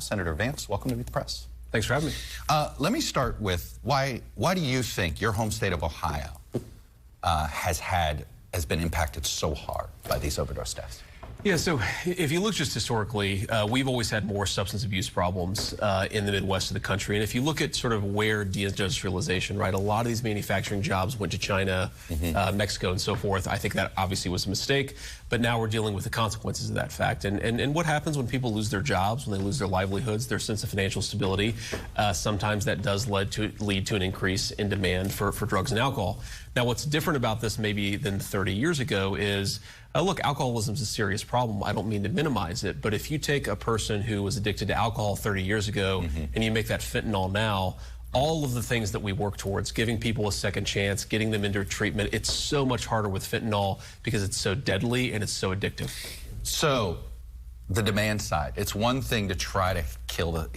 Senator Vance, welcome to Meet the Press. Thanks for having me. Let me start with why do you think your home state of Ohio has been impacted so hard by these overdose deaths? Yeah, so if you look just historically, we've always had more substance abuse problems in the Midwest of the country. And if you look at sort of where deindustrialization, right, a lot of these manufacturing jobs went to China, Mexico, and so forth. I think that obviously was a mistake, but now we're dealing with the consequences of that fact. And what happens when people lose their jobs, when they lose their livelihoods, their sense of financial stability, sometimes that does lead to an increase in demand for drugs and alcohol. Now, what's different about this maybe than 30 years ago is, look, alcoholism is a serious problem. I don't mean to minimize it, but if you take a person who was addicted to alcohol 30 years ago and you make that fentanyl now, all of the things that we work towards, giving people a second chance, getting them into treatment, it's so much harder with fentanyl because it's so deadly and it's so addictive. So, the demand side, it's one thing to try to kill at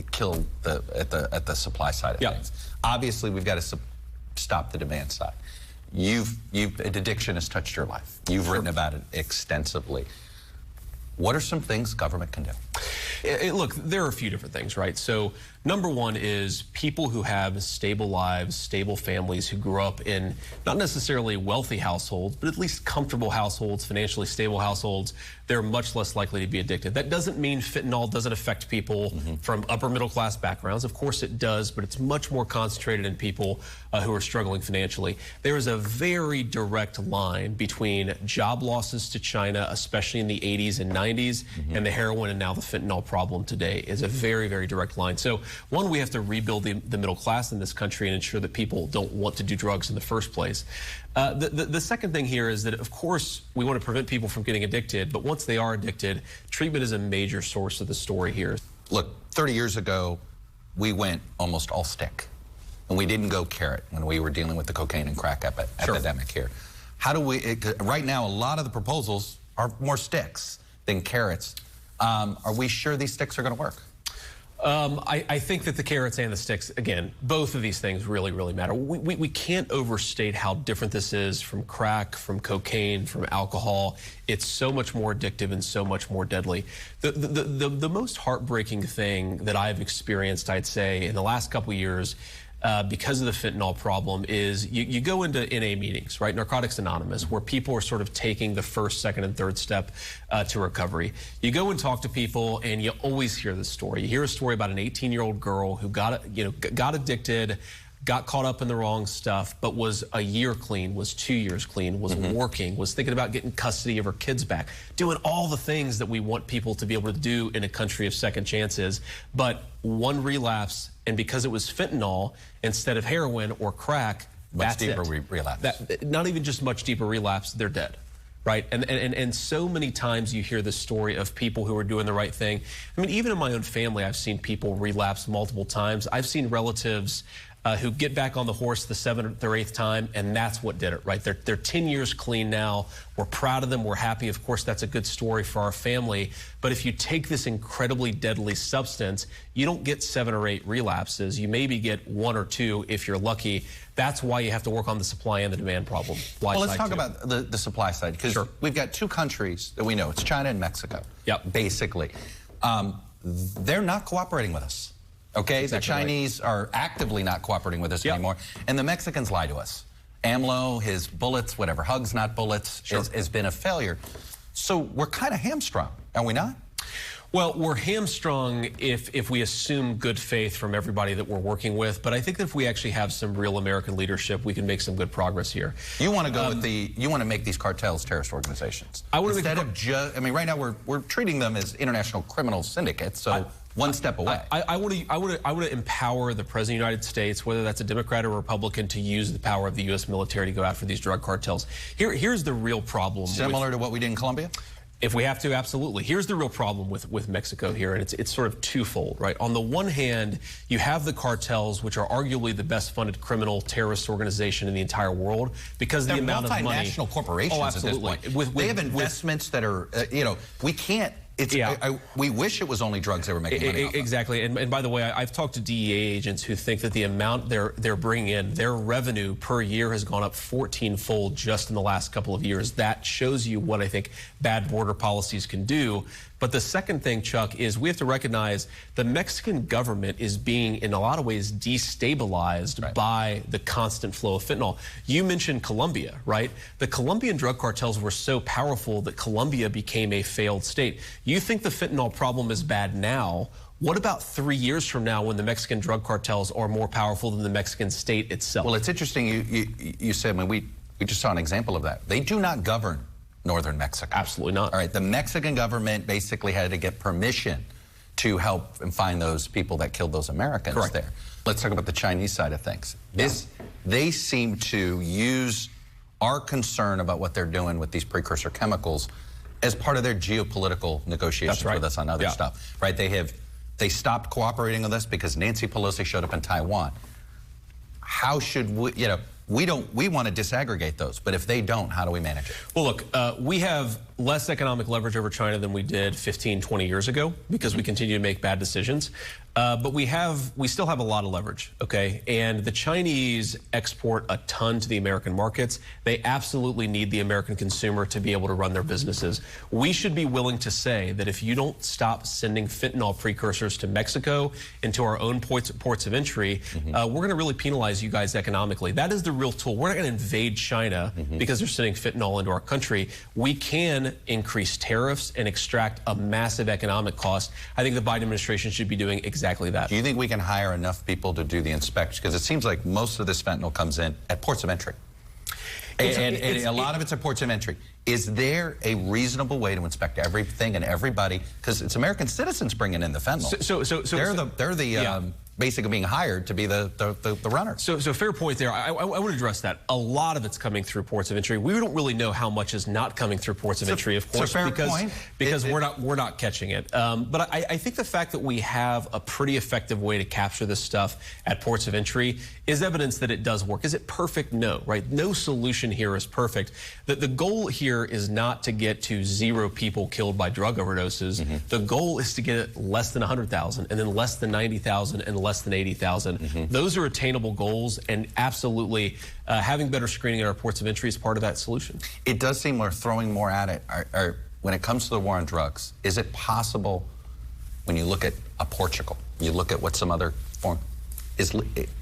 the supply side of things. Obviously, we've got to stop the demand side. Addiction has touched your life. You've written about it extensively. What are some things government can do? Look, there are a few different things, right? So number one is people who have stable lives, stable families, who grew up in not necessarily wealthy households, but at least comfortable households, financially stable households. They're much less likely to be addicted. That doesn't mean fentanyl doesn't affect people from upper middle class backgrounds. Of course it does, but it's much more concentrated in people who are struggling financially. There is a very direct line between job losses to China, especially in the 80s and 90s, and the heroin and now the fentanyl problem today is a very, very direct line. So one, we have to rebuild the middle class in this country and ensure that people don't want to do drugs in the first place. The second thing here is that, of course, we want to prevent people from getting addicted, but once they are addicted, treatment is a major source of the story here. Look, 30 years ago, we went almost all stick, and we didn't go carrot when we were dealing with the cocaine and crack epidemic here. How do we, right now, a lot of the proposals are more sticks than carrots. Are we sure these sticks are going to work? I think that the carrots and the sticks, again, both of these things really, really matter. We can't overstate how different this is from crack, from cocaine, from alcohol. It's so much more addictive and so much more deadly. The most heartbreaking thing that I've experienced, I'd say, in the last couple of years, because of the fentanyl problem is you go into NA meetings, right, Narcotics Anonymous, where people are sort of taking the first, second, and third step to recovery. You go and talk to people, and you always hear this story. You hear a story about an 18-year-old girl who got addicted, got caught up in the wrong stuff, but was a year clean, was 2 years clean, was working, was thinking about getting custody of her kids back, doing all the things that we want people to be able to do in a country of second chances. But one relapse, and because it was fentanyl instead of heroin or crack, much deeper relapse. Not even just much deeper relapse, they're dead. Right, and so many times you hear the story of people who are doing the right thing. I mean, even in my own family, I've seen people relapse multiple times. I've seen relatives who get back on the horse the 7th or 8th time, and that's what did it, right? They're 10 years clean now. We're proud of them. We're happy. Of course, that's a good story for our family. But if you take this incredibly deadly substance, you don't get 7 or 8 relapses. You maybe get 1 or 2 if you're lucky. That's why you have to work on the supply and the demand problem. Well, let's talk about the supply side, because we've got 2 countries that we know. It's China and Mexico, basically. They're not cooperating with us. Okay, the Chinese are actively not cooperating with us anymore, and the Mexicans lie to us. AMLO, his bullets, whatever, hugs not bullets, has been a failure. So we're kind of hamstrung, are we not? Well, we're hamstrung if we assume good faith from everybody that we're working with, but I think that if we actually have some real American leadership, we can make some good progress here. You want to go with you want to make these cartels terrorist organizations. I want to I mean, right now we're treating them as international criminal syndicates, so one step away. I want to empower the President of the United States, whether that's a Democrat or Republican, to use the power of the U.S. military to go after these drug cartels. Here's the real problem. Similar to what we did in Colombia? If we have to, absolutely. Here's the real problem with Mexico here, and it's sort of twofold, right? On the one hand, you have the cartels, which are arguably the best funded criminal terrorist organization in the entire world because of the amount of money. They're multinational corporations at this point. They have investments that are, we can't. We wish it was only drugs they were making money off of. Exactly. And by the way, I've talked to DEA agents who think that the amount they're bringing in, their revenue per year has gone up 14-fold just in the last couple of years. That shows you what I think bad border policies can do. But the second thing, Chuck, is we have to recognize the Mexican government is being, in a lot of ways, destabilized by the constant flow of fentanyl. You mentioned Colombia, right? The Colombian drug cartels were so powerful that Colombia became a failed state. You think the fentanyl problem is bad now? What about 3 years from now when the Mexican drug cartels are more powerful than the Mexican state itself? Well, it's interesting you said, when we just saw an example of that. They do not govern northern Mexico. Absolutely not. All right, the Mexican government basically had to get permission to help and find those people that killed those Americans there. Let's talk about the Chinese side of things. They seem to use our concern about what they're doing with these precursor chemicals as part of their geopolitical negotiations with us on other stuff, right? They stopped cooperating with us because Nancy Pelosi showed up in Taiwan. How should we, we want to disaggregate those, but if they don't, how do we manage it? Well, look, we have less economic leverage over China than we did 15, 20 years ago because we continue to make bad decisions. But we still have a lot of leverage, okay? And the Chinese export a ton to the American markets. They absolutely need the American consumer to be able to run their businesses. We should be willing to say that if you don't stop sending fentanyl precursors to Mexico and to our own ports of entry, we're going to really penalize you guys economically. That is the real tool. We're not going to invade China because they're sending fentanyl into our country. We can increase tariffs and extract a massive economic cost. I think the Biden administration should be doing exactly that. Do you think we can hire enough people to do the inspections? Because it seems like most of this fentanyl comes in at ports of entry. And a lot of it's at ports of entry. Is there a reasonable way to inspect everything and everybody? Because it's American citizens bringing in the fentanyl. They're basically being hired to be the runner. So fair point there. I want to address that. A lot of it's coming through ports of entry. We don't really know how much is not coming through ports of entry, of course, because we're not catching it. But I think the fact that we have a pretty effective way to capture this stuff at ports of entry is evidence that it does work. Is it perfect? No, right? No solution here is perfect. The goal here is not to get to 0 people killed by drug overdoses. The goal is to get less than 100,000 and then less than 90,000 and less than 80,000. Those are attainable goals, and absolutely having better screening at our ports of entry is part of that solution. It does seem we're throwing more at it. When it comes to the war on drugs, is it possible, when you look at Portugal, you look at what some other form,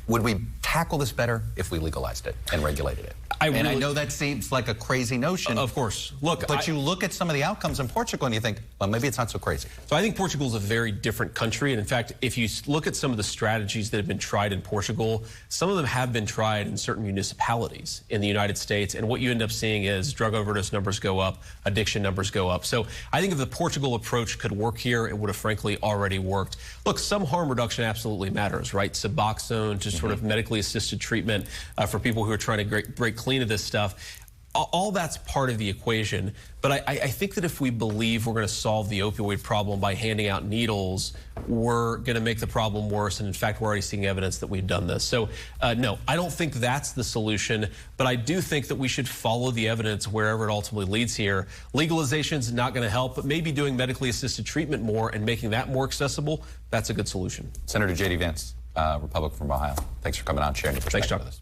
would we tackle this better if we legalized it and regulated it? I know that seems like a crazy notion. Of course. Look, but you look at some of the outcomes in Portugal and you think, well, maybe it's not so crazy. So I think Portugal is a very different country. And in fact, if you look at some of the strategies that have been tried in Portugal, some of them have been tried in certain municipalities in the United States. And what you end up seeing is drug overdose numbers go up, addiction numbers go up. So I think if the Portugal approach could work here, it would have frankly already worked. Look, some harm reduction absolutely matters, right? Suboxone to sort of medically assisted treatment for people who are trying to break clean of this stuff. All that's part of the equation. But I think that if we believe we're going to solve the opioid problem by handing out needles, we're going to make the problem worse. And in fact, we're already seeing evidence that we've done this. So no, I don't think that's the solution. But I do think that we should follow the evidence wherever it ultimately leads here. Legalization is not going to help, but maybe doing medically assisted treatment more and making that more accessible, that's a good solution. Senator J.D. Vance, Republican from Ohio. Thanks for coming on, sharing your perspective with us.